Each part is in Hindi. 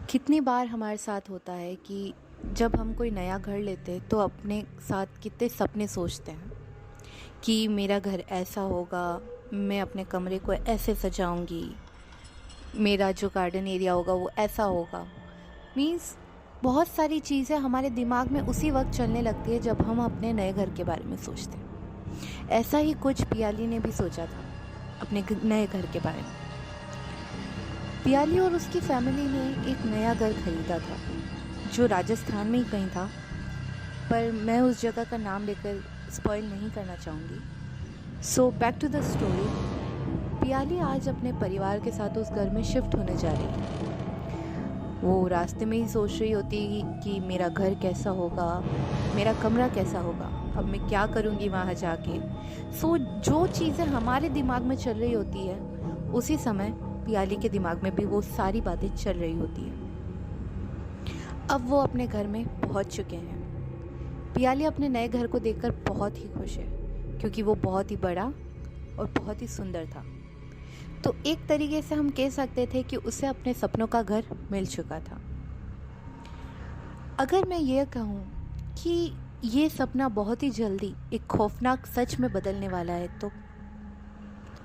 कितनी बार हमारे साथ होता है कि जब हम कोई नया घर लेते हैं तो अपने साथ कितने सपने सोचते हैं कि मेरा घर ऐसा होगा, मैं अपने कमरे को ऐसे सजाऊंगी, मेरा जो गार्डन एरिया होगा वो ऐसा होगा। मीन्स बहुत सारी चीज़ें हमारे दिमाग में उसी वक्त चलने लगती है जब हम अपने नए घर के बारे में सोचते हैं। ऐसा ही कुछ पियाली ने भी सोचा था अपने नए घर के बारे में। पियाली और उसकी फैमिली ने एक नया घर खरीदा था जो राजस्थान में ही कहीं था, पर मैं उस जगह का नाम लेकर स्पॉइल नहीं करना चाहूँगी। So back to the story. Piyali आज अपने परिवार के साथ उस घर में शिफ्ट होने जा रही है। वो रास्ते में ही सोच रही होती कि मेरा घर कैसा होगा, मेरा कमरा कैसा होगा, अब मैं क्या करूँगी वहाँ जाके। सो जो चीज़ें हमारे दिमाग में चल रही होती है उसी समय पियाली के दिमाग में भी वो सारी बातें चल रही होती है। अब वो अपने घर में पहुंच चुके हैं। पियाली अपने नए घर को देखकर बहुत ही खुश है क्योंकि वो बहुत ही बड़ा और बहुत ही सुंदर था। तो एक तरीके से हम कह सकते थे कि उसे अपने सपनों का घर मिल चुका था। अगर मैं ये कहूँ कि ये सपना बहुत ही जल्दी एक खौफनाक सच में बदलने वाला है तो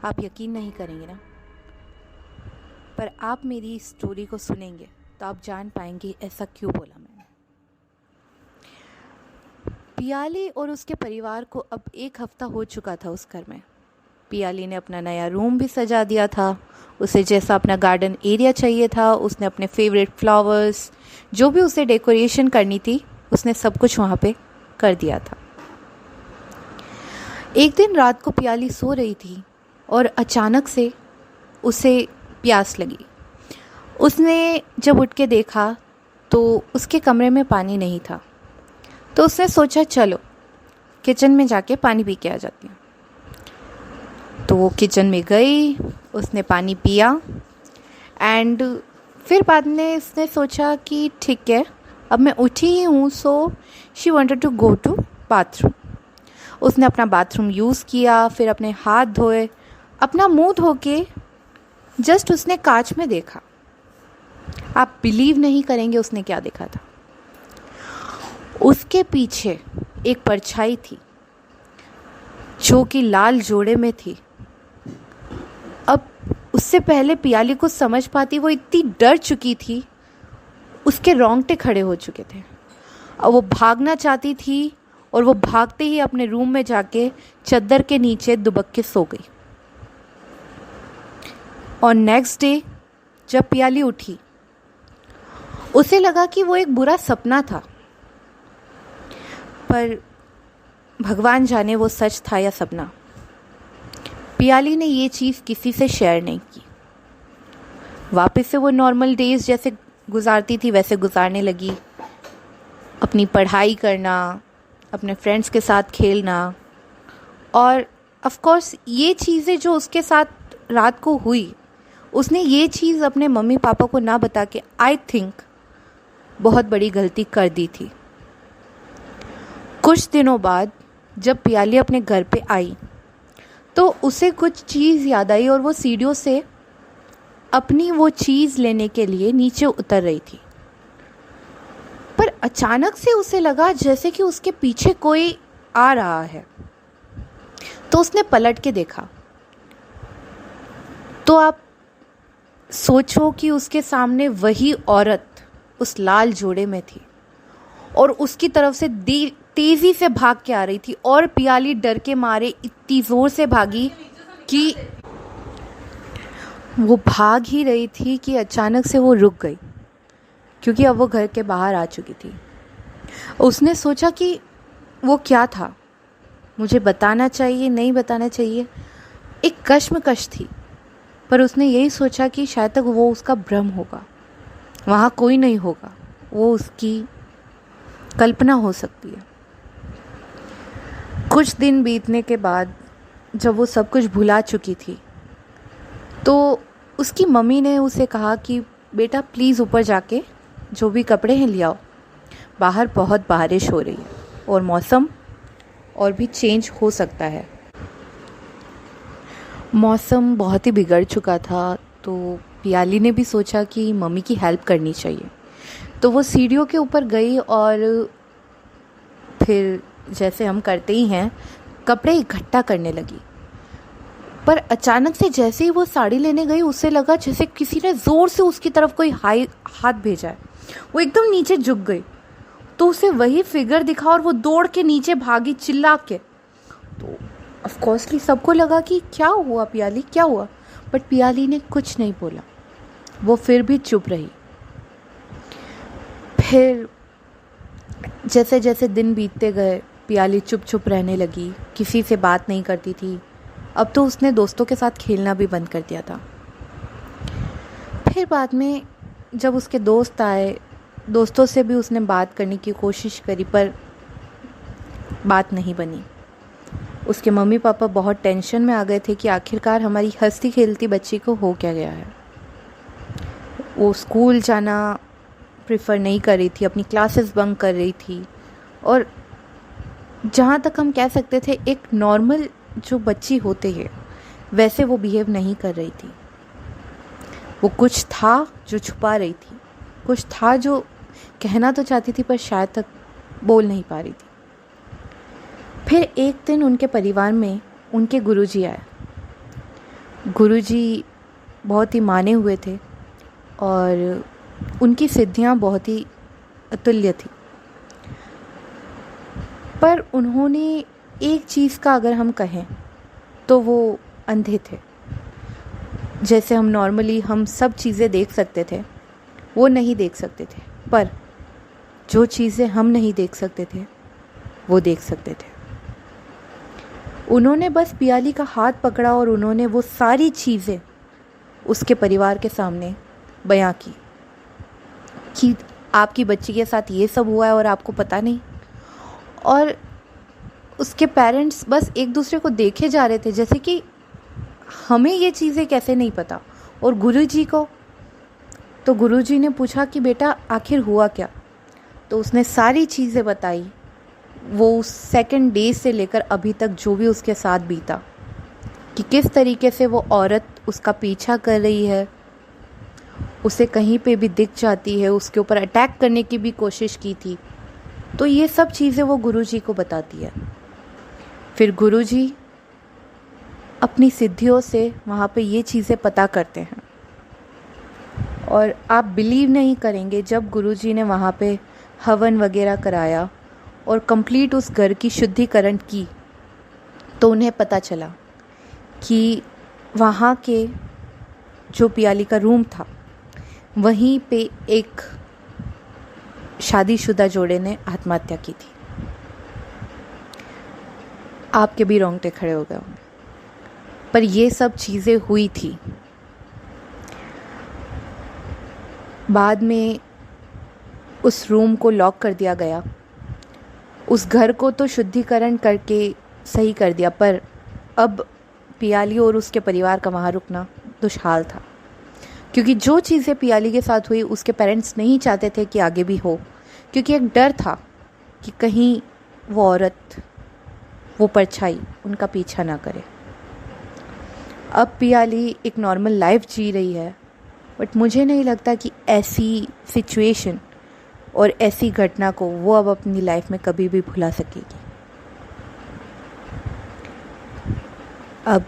आप यकीन नहीं करेंगे ना, पर आप मेरी स्टोरी को सुनेंगे तो आप जान पाएंगे ऐसा क्यों बोला मैंने। पियाली और उसके परिवार को अब 1 हफ्ता हो चुका था उस घर में। पियाली ने अपना नया रूम भी सजा दिया था, उसे जैसा अपना गार्डन एरिया चाहिए था। उसने अपने फेवरेट फ्लावर्स, जो भी उसे डेकोरेशन करनी थी, उसने सब कुछ वहाँ पे कर दिया था। एक दिन रात को पियाली सो रही थी और अचानक से उसे प्यास लगी। उसने जब उठ के देखा तो उसके कमरे में पानी नहीं था, तो उसने सोचा चलो किचन में जाके पानी पी के आ जाती हूँ। तो वो किचन में गई, उसने पानी पिया एंड फिर बाद में उसने सोचा कि ठीक है अब मैं उठी ही हूँ, so she wanted to go to bathroom. उसने अपना बाथरूम यूज़ किया, फिर अपने हाथ धोए, अपना मुंह धो के जस्ट उसने कांच में देखा। आप बिलीव नहीं करेंगे उसने क्या देखा था। उसके पीछे एक परछाई थी जो कि लाल जोड़े में थी। अब उससे पहले पियाली को समझ पाती, वो इतनी डर चुकी थी, उसके रोंगटे खड़े हो चुके थे। अब वो भागना चाहती थी और वो भागते ही अपने रूम में जाके चद्दर के नीचे दुबक के सो गई। और नेक्स्ट डे जब पियाली उठी उसे लगा कि वो एक बुरा सपना था, पर भगवान जाने वो सच था या सपना। पियाली ने ये चीज़ किसी से शेयर नहीं की। वापस से वो नॉर्मल डेज जैसे गुजारती थी वैसे गुजारने लगी, अपनी पढ़ाई करना, अपने फ्रेंड्स के साथ खेलना। और ऑफ कोर्स ये चीज़ें जो उसके साथ रात को हुई, उसने ये चीज़ अपने मम्मी पापा को ना बता के आई थिंक बहुत बड़ी गलती कर दी थी। कुछ दिनों बाद जब पियाली अपने घर पे आई तो उसे कुछ चीज़ याद आई और वो सीढ़ियों से अपनी वो चीज़ लेने के लिए नीचे उतर रही थी। पर अचानक से उसे लगा जैसे कि उसके पीछे कोई आ रहा है, तो उसने पलट के देखा। तो आप सोचो कि उसके सामने वही औरत उस लाल जोड़े में थी और उसकी तरफ से तेजी से भाग के आ रही थी। और पियाली डर के मारे इतनी जोर से भागी कि वो भाग ही रही थी कि अचानक से वो रुक गई, क्योंकि अब वो घर के बाहर आ चुकी थी। उसने सोचा कि वो क्या था, मुझे बताना चाहिए नहीं बताना चाहिए, एक कश्मकश थी। पर उसने यही सोचा कि शायद तक वो उसका भ्रम होगा, वहाँ कोई नहीं होगा, वो उसकी कल्पना हो सकती है। कुछ दिन बीतने के बाद जब वो सब कुछ भुला चुकी थी तो उसकी मम्मी ने उसे कहा कि बेटा प्लीज़ ऊपर जाके जो भी कपड़े हैं ले आओ, बाहर बहुत बारिश हो रही है और मौसम और भी चेंज हो सकता है। मौसम बहुत ही बिगड़ चुका था, तो पियाली ने भी सोचा कि मम्मी की हेल्प करनी चाहिए, तो वो सीढ़ियों के ऊपर गई और फिर जैसे हम करते ही हैं कपड़े इकट्ठा करने लगी। पर अचानक से जैसे ही वो साड़ी लेने गई उसे लगा जैसे किसी ने ज़ोर से उसकी तरफ कोई हाथ भेजा है। वो एकदम नीचे झुक गई तो उसे वही फिगर दिखा और वो दौड़ के नीचे भागी चिल्ला के। तो ऑफकोर्सली सबको लगा कि क्या हुआ पियाली, क्या हुआ, बट पियाली ने कुछ नहीं बोला, वो फिर भी चुप रही। फिर जैसे जैसे दिन बीतते गए पियाली चुप चुप रहने लगी, किसी से बात नहीं करती थी। अब तो उसने दोस्तों के साथ खेलना भी बंद कर दिया था। फिर बाद में जब उसके दोस्त आए, दोस्तों से भी उसने बात करने की कोशिश करी पर बात नहीं बनी। उसके मम्मी पापा बहुत टेंशन में आ गए थे कि आखिरकार हमारी हंसती खेलती बच्ची को हो क्या गया है। वो स्कूल जाना प्रेफर नहीं कर रही थी, अपनी क्लासेस बंक कर रही थी और जहाँ तक हम कह सकते थे एक नॉर्मल जो बच्ची होते हैं वैसे वो बिहेव नहीं कर रही थी। वो कुछ था जो छुपा रही थी, कुछ था जो कहना तो चाहती थी पर शायद तक बोल नहीं पा रही थी। फिर एक दिन उनके परिवार में उनके गुरुजी आए। गुरुजी बहुत ही माने हुए थे और उनकी सिद्धियां बहुत ही अतुल्य थी, पर उन्होंने एक चीज़ का अगर हम कहें तो वो अंधे थे। जैसे हम नॉर्मली हम सब चीज़ें देख सकते थे वो नहीं देख सकते थे, पर जो चीज़ें हम नहीं देख सकते थे वो देख सकते थे। उन्होंने बस पियाली का हाथ पकड़ा और उन्होंने वो सारी चीज़ें उसके परिवार के सामने बयां की कि आपकी बच्ची के साथ ये सब हुआ है और आपको पता नहीं। और उसके पेरेंट्स बस एक दूसरे को देखे जा रहे थे जैसे कि हमें ये चीज़ें कैसे नहीं पता। और गुरुजी को, तो गुरुजी ने पूछा कि बेटा आखिर हुआ क्या। तो उसने सारी चीज़ें बताई, वो उस सेकंड डे से लेकर अभी तक जो भी उसके साथ बीता, कि किस तरीके से वो औरत उसका पीछा कर रही है, उसे कहीं पे भी दिख जाती है, उसके ऊपर अटैक करने की भी कोशिश की थी। तो ये सब चीज़ें वो गुरुजी को बताती है। फिर गुरुजी अपनी सिद्धियों से वहाँ पे ये चीज़ें पता करते हैं और आप बिलीव नहीं करेंगे, जब गुरुजी ने वहाँ पे हवन वगैरह कराया और कंप्लीट उस घर की शुद्धिकरण की तो उन्हें पता चला कि वहाँ के जो पियाली का रूम था वहीं पे एक शादीशुदा जोड़े ने आत्महत्या की थी। आपके भी रोंगटे खड़े हो गए होंगे, पर ये सब चीज़ें हुई थी। बाद में उस रूम को लॉक कर दिया गया, उस घर को तो शुद्धिकरण करके सही कर दिया, पर अब पियाली और उसके परिवार का वहाँ रुकना दुष्हाल था, क्योंकि जो चीज़ें पियाली के साथ हुई उसके पेरेंट्स नहीं चाहते थे कि आगे भी हो, क्योंकि एक डर था कि कहीं वो औरत, वो परछाई उनका पीछा ना करे। अब पियाली एक नॉर्मल लाइफ जी रही है, बट मुझे नहीं लगता कि ऐसी सिचुएशन और ऐसी घटना को वो अब अपनी लाइफ में कभी भी भुला सकेगी। अब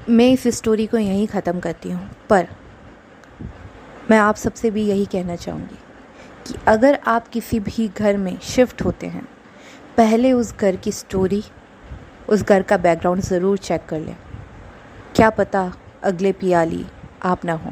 मैं इस स्टोरी को यहीं ख़त्म करती हूँ, पर मैं आप सबसे भी यही कहना चाहूँगी कि अगर आप किसी भी घर में शिफ्ट होते हैं, पहले उस घर की स्टोरी, उस घर का बैकग्राउंड ज़रूर चेक कर लें। क्या पता अगले पियाली आप ना हो।